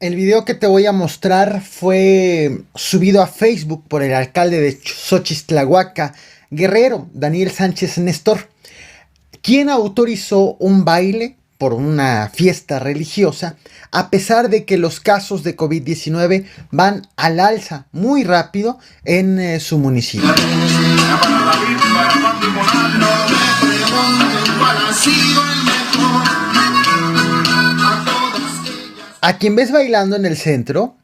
El video que te voy a mostrar fue subido a Facebook por el alcalde de Xochitlahuaca, Guerrero, Daniel Sánchez Nestor, quien autorizó un baile por una fiesta religiosa, a pesar de que los casos de COVID-19 van al alza muy rápido en su municipio. A quien ves bailando en el centro,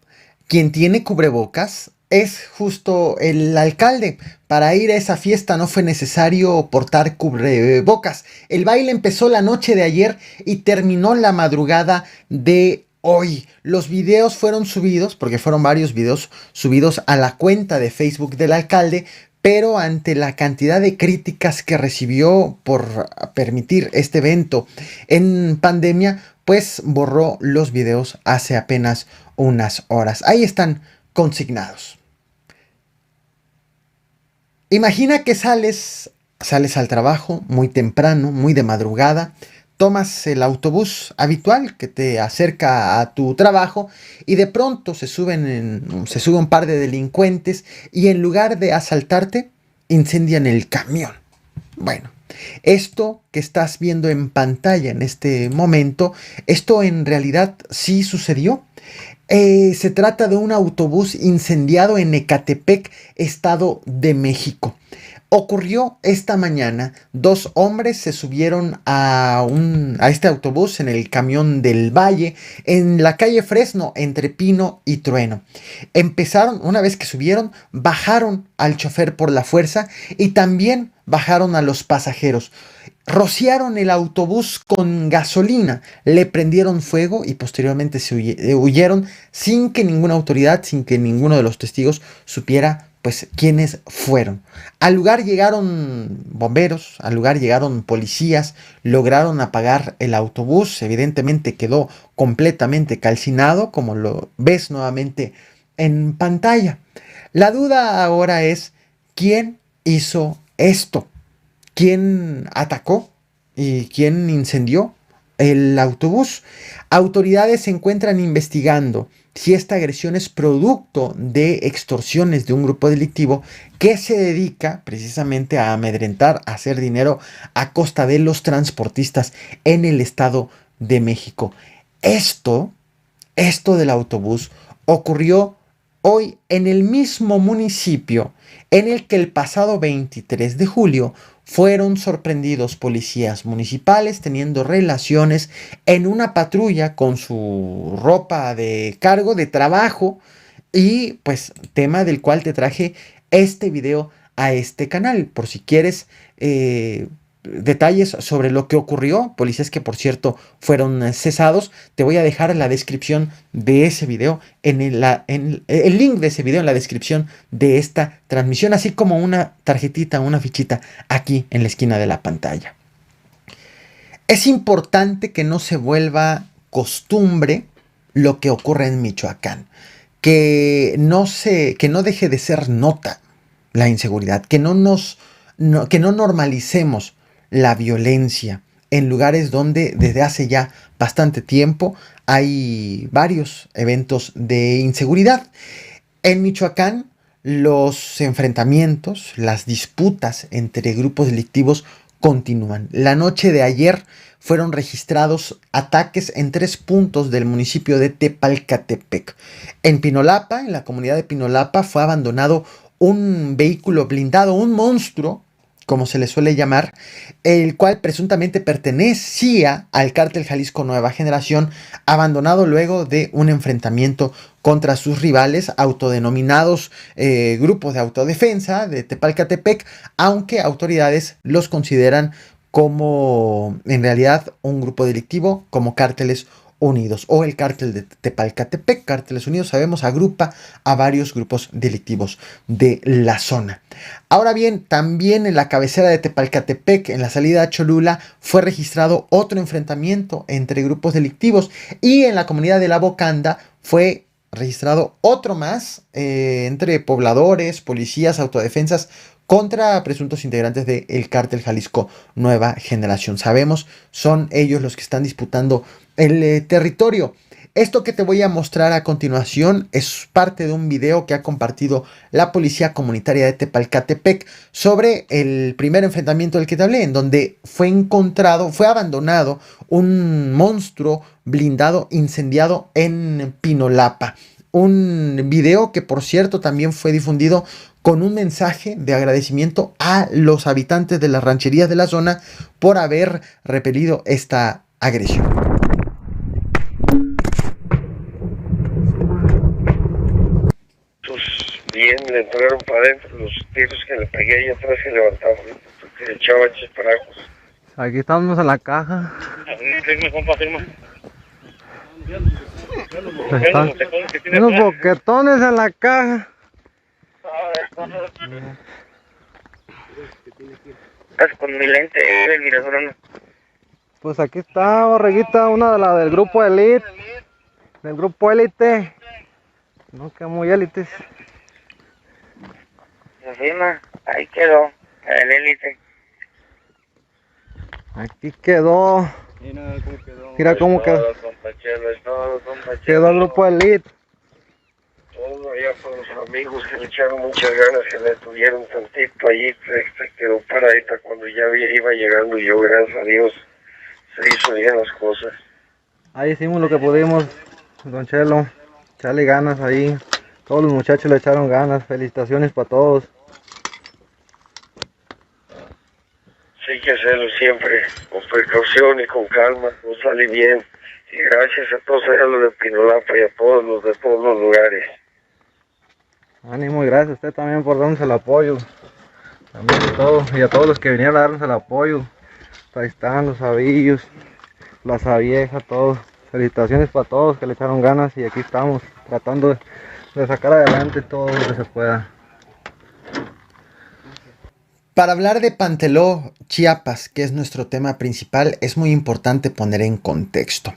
quien tiene cubrebocas, es justo el alcalde. Para ir a esa fiesta no fue necesario portar cubrebocas. El baile empezó la noche de ayer y terminó la madrugada de hoy. Los videos fueron subidos, porque fueron varios videos subidos a la cuenta de Facebook del alcalde, pero ante la cantidad de críticas que recibió por permitir este evento en pandemia, pues borró los videos hace apenas unas horas. Ahí están consignados. Imagina que sales al trabajo muy temprano, muy de madrugada, tomas el autobús habitual que te acerca a tu trabajo y de pronto se sube un par de delincuentes y en lugar de asaltarte, incendian el camión. Bueno, esto que estás viendo en pantalla en este momento, esto en realidad sí sucedió. Se trata de un autobús incendiado en Ecatepec, Estado de México. Ocurrió esta mañana. Dos hombres se subieron a este autobús en el camión del Valle, en la calle Fresno, entre Pino y Trueno. Empezaron, una vez que subieron, bajaron al chofer por la fuerza y también bajaron a los pasajeros. Rociaron el autobús con gasolina, le prendieron fuego y posteriormente huyeron sin que ninguna autoridad, sin que ninguno de los testigos supiera pues quiénes fueron. Al lugar llegaron bomberos, al lugar llegaron policías, lograron apagar el autobús, evidentemente quedó completamente calcinado, como lo ves nuevamente en pantalla. La duda ahora es quién hizo esto. ¿Quién atacó y quién incendió el autobús? Autoridades se encuentran investigando si esta agresión es producto de extorsiones de un grupo delictivo que se dedica precisamente a amedrentar, a hacer dinero a costa de los transportistas en el Estado de México. Esto, esto del autobús ocurrió hoy en el mismo municipio en el que el pasado 23 de julio fueron sorprendidos policías municipales teniendo relaciones en una patrulla con su ropa de cargo, de trabajo, y pues tema del cual te traje este video a este canal, por si quieres detalles sobre lo que ocurrió, policías que por cierto fueron cesados. Te voy a dejar en la descripción de ese video, el link de ese video en la descripción de esta transmisión, así como una tarjetita, una fichita aquí en la esquina de la pantalla. Es importante que no se vuelva costumbre lo que ocurre en Michoacán, que no deje de ser nota la inseguridad, que no normalicemos la violencia en lugares donde desde hace ya bastante tiempo hay varios eventos de inseguridad. En Michoacán, los enfrentamientos, las disputas entre grupos delictivos continúan. La noche de ayer fueron registrados ataques en 3 puntos del municipio de Tepalcatepec. En Pinolapa, en la comunidad de Pinolapa, fue abandonado un vehículo blindado, un monstruo, como se le suele llamar, el cual presuntamente pertenecía al cártel Jalisco Nueva Generación, abandonado luego de un enfrentamiento contra sus rivales, autodenominados grupos de autodefensa de Tepalcatepec, aunque autoridades los consideran como en realidad un grupo delictivo, como cárteles unidos o el cártel de Tepalcatepec. Cárteles Unidos, sabemos, agrupa a varios grupos delictivos de la zona. Ahora bien, también en la cabecera de Tepalcatepec, en la salida a Cholula, fue registrado otro enfrentamiento entre grupos delictivos, y en la comunidad de La Bocanda fue registrado otro más entre pobladores, policías, autodefensas contra presuntos integrantes del cártel Jalisco Nueva Generación. Sabemos, son ellos los que están disputando el territorio. Esto que te voy a mostrar a continuación es parte de un video que ha compartido la Policía Comunitaria de Tepalcatepec sobre el primer enfrentamiento del que te hablé, en donde fue abandonado un monstruo blindado incendiado en Pinolapa. Un video que, por cierto, también fue difundido con un mensaje de agradecimiento a los habitantes de las rancherías de la zona por haber repelido esta agresión. Bien, le entraron para adentro los tiros que le pegué ahí atrás, que levantaba, que le echaba chisparajos. Aquí estamos en la caja. Firme, compa, firma. Están unos boquetones en la caja. Estás con mi lente, mira, Sorano. Pues aquí está, Borreguita, una de las del grupo Elite. Del grupo Élite. No, que muy élites. Firma, ahí quedó, el élite. Aquí quedó. Mira cómo quedó. Quedó el grupo Elite. Todo allá por los amigos que le echaron muchas ganas, que le tuvieron tantito allí, se quedó paradita cuando ya iba llegando yo, gracias a Dios, se hizo bien las cosas. Ahí hicimos lo que pudimos, Don Chelo. Echarle ganas ahí. Todos los muchachos le echaron ganas. Felicitaciones para todos. Sí, hay que hacerlo siempre, con precaución y con calma, no sale bien. Y gracias a todos allá los de Pinolapa y a todos los de todos los lugares. Ánimo y gracias a usted también por darnos el apoyo. También y a todos los que vinieron a darnos el apoyo. Ahí están los avillos, las aviejas, todos. Felicitaciones para todos que le echaron ganas y aquí estamos tratando de sacar adelante todo lo que se pueda. Para hablar de Panteló, Chiapas, que es nuestro tema principal, es muy importante poner en contexto.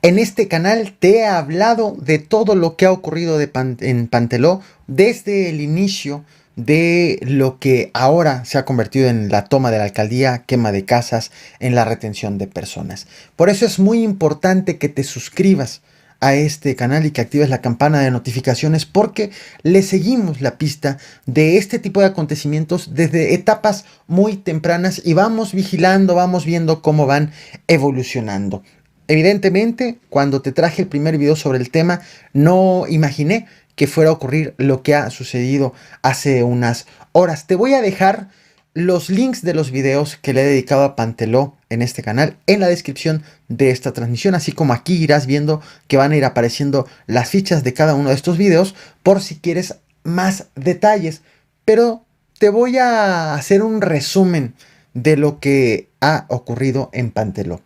En este canal te he hablado de todo lo que ha ocurrido en Panteló desde el inicio de lo que ahora se ha convertido en la toma de la alcaldía, quema de casas, en la retención de personas. Por eso es muy importante que te suscribas a este canal y que actives la campana de notificaciones, porque le seguimos la pista de este tipo de acontecimientos desde etapas muy tempranas y vamos vigilando, vamos viendo cómo van evolucionando. Evidentemente, cuando te traje el primer video sobre el tema, no imaginé que fuera a ocurrir lo que ha sucedido hace unas horas. Te voy a dejar los links de los videos que le he dedicado a Panteló en este canal en la descripción de esta transmisión, así como aquí irás viendo que van a ir apareciendo las fichas de cada uno de estos videos por si quieres más detalles. Pero te voy a hacer un resumen de lo que ha ocurrido en Panteló.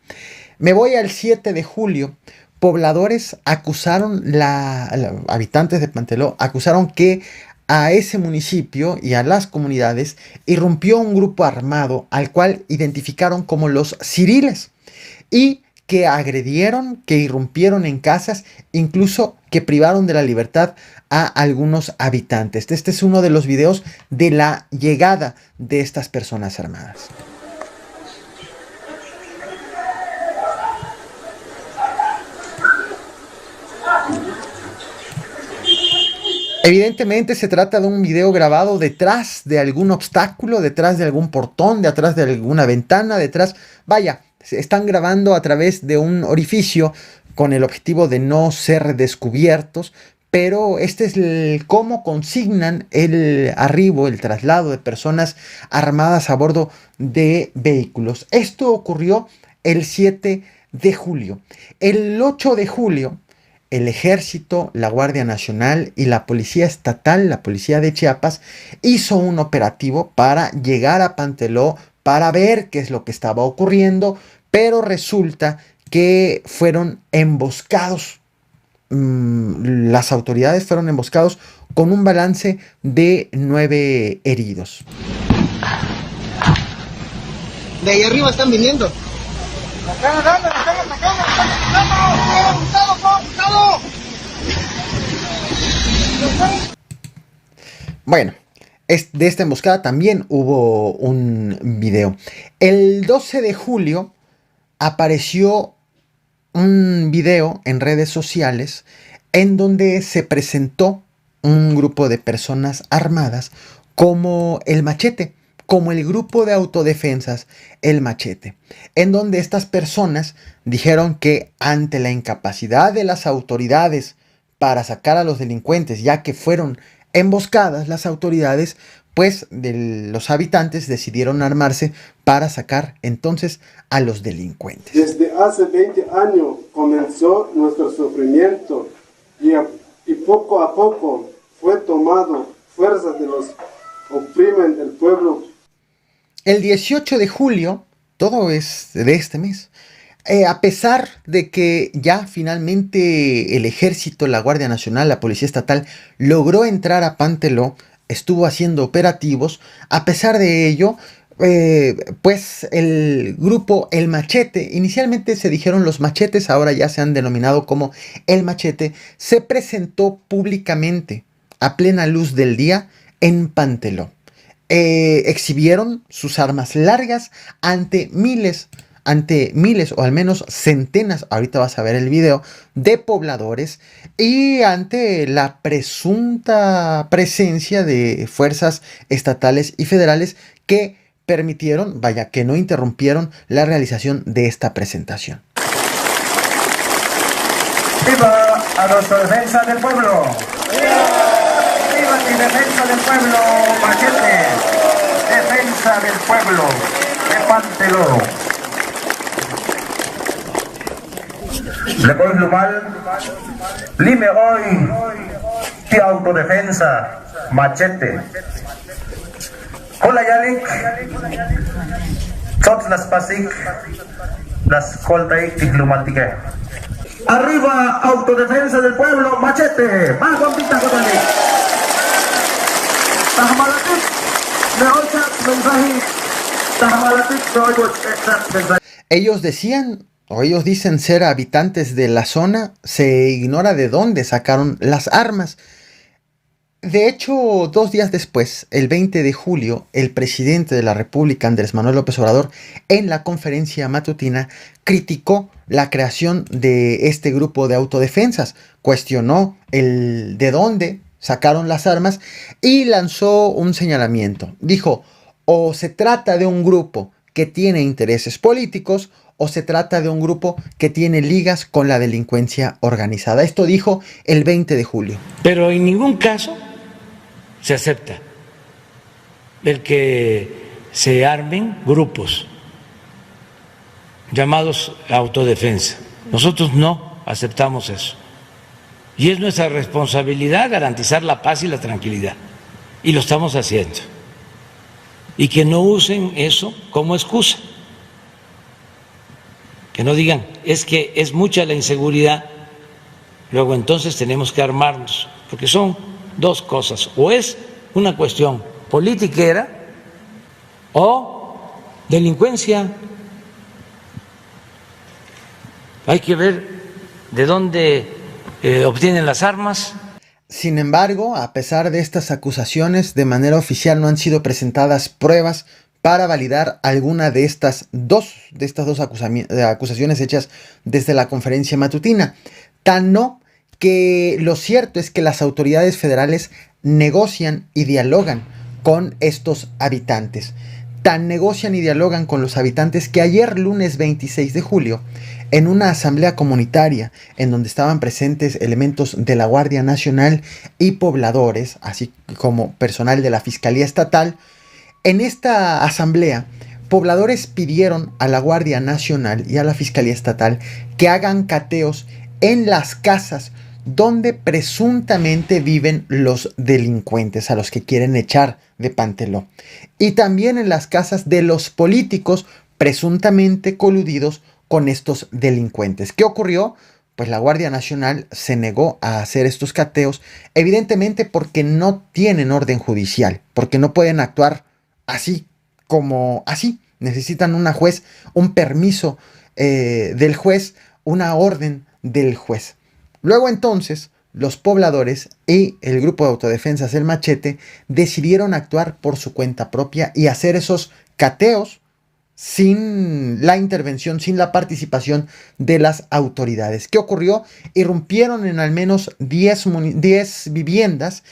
Me voy al 7 de julio. Pobladores acusaron, habitantes de Panteló acusaron que a ese municipio y a las comunidades irrumpió un grupo armado al cual identificaron como los Ciriles y que agredieron, que irrumpieron en casas, incluso que privaron de la libertad a algunos habitantes. Este es uno de los videos de la llegada de estas personas armadas. Evidentemente se trata de un video grabado detrás de algún obstáculo, detrás de algún portón, detrás de alguna ventana, vaya, se están grabando a través de un orificio con el objetivo de no ser descubiertos, pero este es cómo consignan el arribo, el traslado de personas armadas a bordo de vehículos. Esto ocurrió el 7 de julio. El 8 de julio, el Ejército, la Guardia Nacional y la Policía Estatal, la Policía de Chiapas, hizo un operativo para llegar a Panteló, para ver qué es lo que estaba ocurriendo, pero resulta que fueron emboscados. Las autoridades fueron emboscados con un balance de 9 heridos. De ahí arriba están viniendo. Bueno, de esta emboscada también hubo un video. El 12 de julio apareció un video en redes sociales en donde se presentó un grupo de personas armadas como el Machete, como el grupo de autodefensas El Machete, en donde estas personas dijeron que ante la incapacidad de las autoridades para sacar a los delincuentes, ya que fueron emboscadas las autoridades, pues los habitantes decidieron armarse para sacar entonces a los delincuentes. Desde hace 20 años comenzó nuestro sufrimiento y poco a poco fue tomado fuerzas de los oprimen el pueblo. El 18 de julio, todo es de este mes, a pesar de que ya finalmente el ejército, la Guardia Nacional, la Policía Estatal logró entrar a Panteló, estuvo haciendo operativos, a pesar de ello, pues el grupo El Machete, inicialmente se dijeron los Machetes, ahora ya se han denominado como El Machete, se presentó públicamente a plena luz del día en Panteló. Exhibieron sus armas largas ante miles o al menos centenas, ahorita vas a ver el video, de pobladores y ante la presunta presencia de fuerzas estatales y federales que permitieron, vaya, que no interrumpieron la realización de esta presentación. ¡Viva a nuestra defensa del pueblo! ¡Viva mi defensa del pueblo, Machete! ¡Defensa del pueblo de Panteló! Le voy mal, lime hoy, de autodefensa, Machete. Hola Yalik, tot las pasik, las coltaik diplomátique. Arriba, autodefensa del pueblo, Machete, más bombita Jotalik. Tahmalatik, meochak mensaje, Tahmalatik, mensaje. Ellos decían, o ellos dicen ser habitantes de la zona, se ignora de dónde sacaron las armas. De hecho, 2 días después, el 20 de julio, el presidente de la República, Andrés Manuel López Obrador, en la conferencia matutina, criticó la creación de este grupo de autodefensas, cuestionó el de dónde sacaron las armas y lanzó un señalamiento. Dijo, o se trata de un grupo que tiene intereses políticos, o se trata de un grupo que tiene ligas con la delincuencia organizada. Esto dijo el 20 de julio. Pero en ningún caso se acepta el que se armen grupos llamados autodefensa. Nosotros no aceptamos eso. Y es nuestra responsabilidad garantizar la paz y la tranquilidad. Y lo estamos haciendo. Y que no usen eso como excusa. Que no digan, es que es mucha la inseguridad, luego entonces tenemos que armarnos, porque son dos cosas, o es una cuestión politiquera o delincuencia. Hay que ver de dónde obtienen las armas. Sin embargo, a pesar de estas acusaciones, de manera oficial no han sido presentadas pruebas para validar alguna de estas dos acusaciones hechas desde la conferencia matutina. Tan no que lo cierto es que las autoridades federales negocian y dialogan con estos habitantes. Tan negocian y dialogan con los habitantes que ayer, lunes 26 de julio, en una asamblea comunitaria en donde estaban presentes elementos de la Guardia Nacional y pobladores, así como personal de la Fiscalía Estatal, en esta asamblea, pobladores pidieron a la Guardia Nacional y a la Fiscalía Estatal que hagan cateos en las casas donde presuntamente viven los delincuentes a los que quieren echar de Panteló. Y también en las casas de los políticos presuntamente coludidos con estos delincuentes. ¿Qué ocurrió? Pues la Guardia Nacional se negó a hacer estos cateos, evidentemente porque no tienen orden judicial, porque no pueden actuar así como así. Necesitan un permiso del juez, una orden del juez. Luego entonces, los pobladores y el grupo de autodefensas El Machete decidieron actuar por su cuenta propia y hacer esos cateos sin la intervención, sin la participación de las autoridades. ¿Qué ocurrió? Irrumpieron en al menos 10 viviendas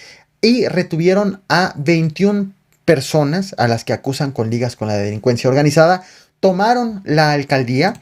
y retuvieron a 21 personas a las que acusan con ligas con la delincuencia organizada. Tomaron la alcaldía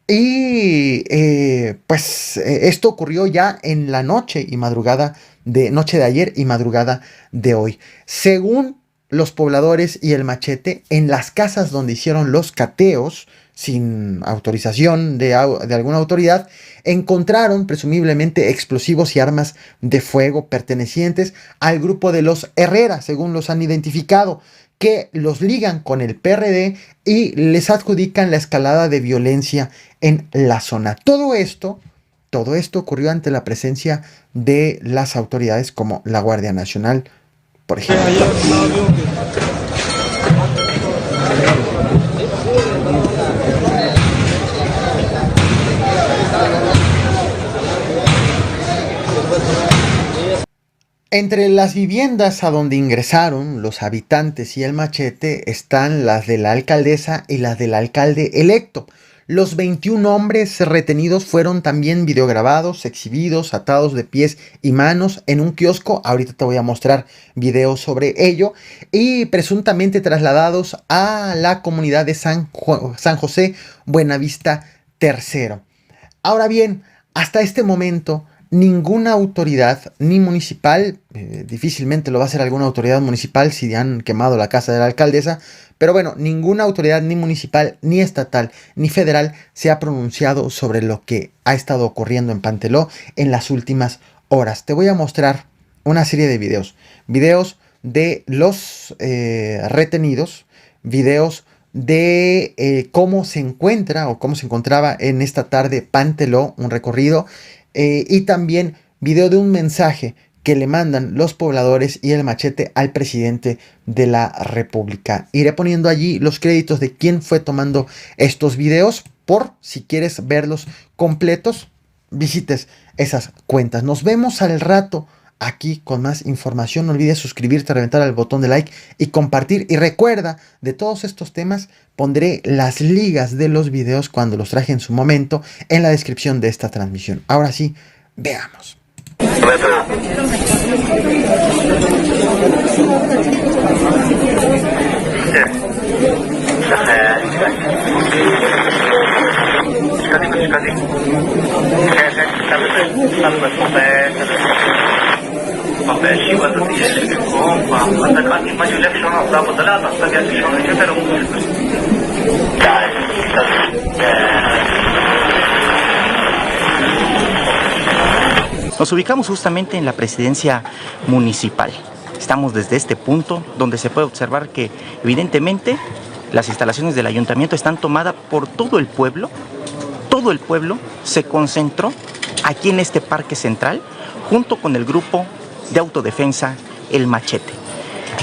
y esto ocurrió ya en la noche de ayer y madrugada de hoy. Según los pobladores y el Machete, en las casas donde hicieron los cateos sin autorización de alguna autoridad, encontraron presumiblemente explosivos y armas de fuego pertenecientes al grupo de los Herrera, según los han identificado, que los ligan con el PRD y les adjudican la escalada de violencia en la zona. Todo esto ocurrió ante la presencia de las autoridades como la Guardia Nacional, por ejemplo. Entre las viviendas a donde ingresaron los habitantes y el Machete están las de la alcaldesa y las del alcalde electo. Los 21 hombres retenidos fueron también videograbados, exhibidos, atados de pies y manos en un kiosco. Ahorita te voy a mostrar videos sobre ello. Y presuntamente trasladados a la comunidad de San José Buenavista III. Ahora bien, hasta este momento ninguna autoridad, ni municipal, difícilmente lo va a hacer alguna autoridad municipal si han quemado la casa de la alcaldesa, pero bueno, ninguna autoridad ni municipal, ni estatal, ni federal se ha pronunciado sobre lo que ha estado ocurriendo en Panteló en las últimas horas. Te voy a mostrar una serie de videos de los retenidos, videos de cómo se encuentra o cómo se encontraba en esta tarde Panteló, un recorrido, y también video de un mensaje que le mandan los pobladores y el Machete al presidente de la República. Iré poniendo allí los créditos de quién fue tomando estos videos, por si quieres verlos completos, visites esas cuentas. Nos vemos al rato aquí con más información. No olvides suscribirte, reventar el botón de like y compartir. Y recuerda, de todos estos temas pondré las ligas de los videos cuando los traje en su momento en la descripción de esta transmisión. Ahora sí, veamos. Nos ubicamos justamente en la presidencia municipal. Estamos desde este punto donde se puede observar que evidentemente las instalaciones del ayuntamiento están tomadas por todo el pueblo. Todo el pueblo se concentró aquí en este parque central junto con el grupo de autodefensa El Machete.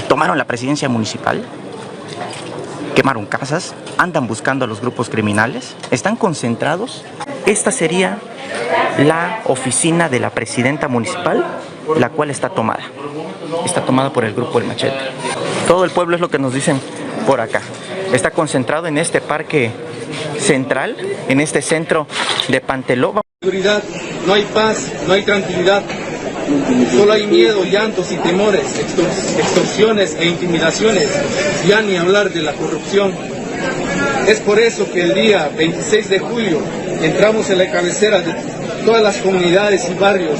Tomaron la presidencia municipal, quemaron casas, andan buscando a los grupos criminales, están concentrados. Esta sería la oficina de la presidenta municipal, la cual está tomada por el grupo El Machete. Todo el pueblo es lo que nos dicen por acá. Está concentrado en este parque central, en este centro de Panteló. No hay paz, no hay tranquilidad. Solo hay miedo, llantos y temores, extorsiones e intimidaciones, ya ni hablar de la corrupción. Es por eso que el día 26 de julio entramos en la cabecera de todas las comunidades y barrios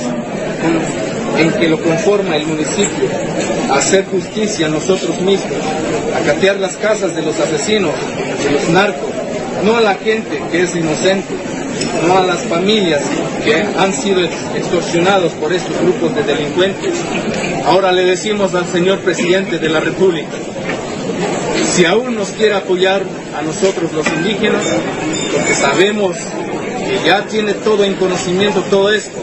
en que lo conforma el municipio, a hacer justicia a nosotros mismos, a catear las casas de los asesinos, de los narcos, no a la gente que es inocente, no a las familias que han sido extorsionados por estos grupos de delincuentes. Ahora le decimos al señor presidente de la República, si aún nos quiere apoyar a nosotros los indígenas, porque sabemos que ya tiene todo en conocimiento todo esto,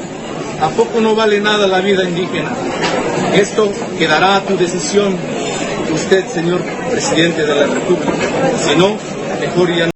¿a poco no vale nada la vida indígena? Esto quedará a tu decisión, usted, señor presidente de la República. Si no, mejor ya no.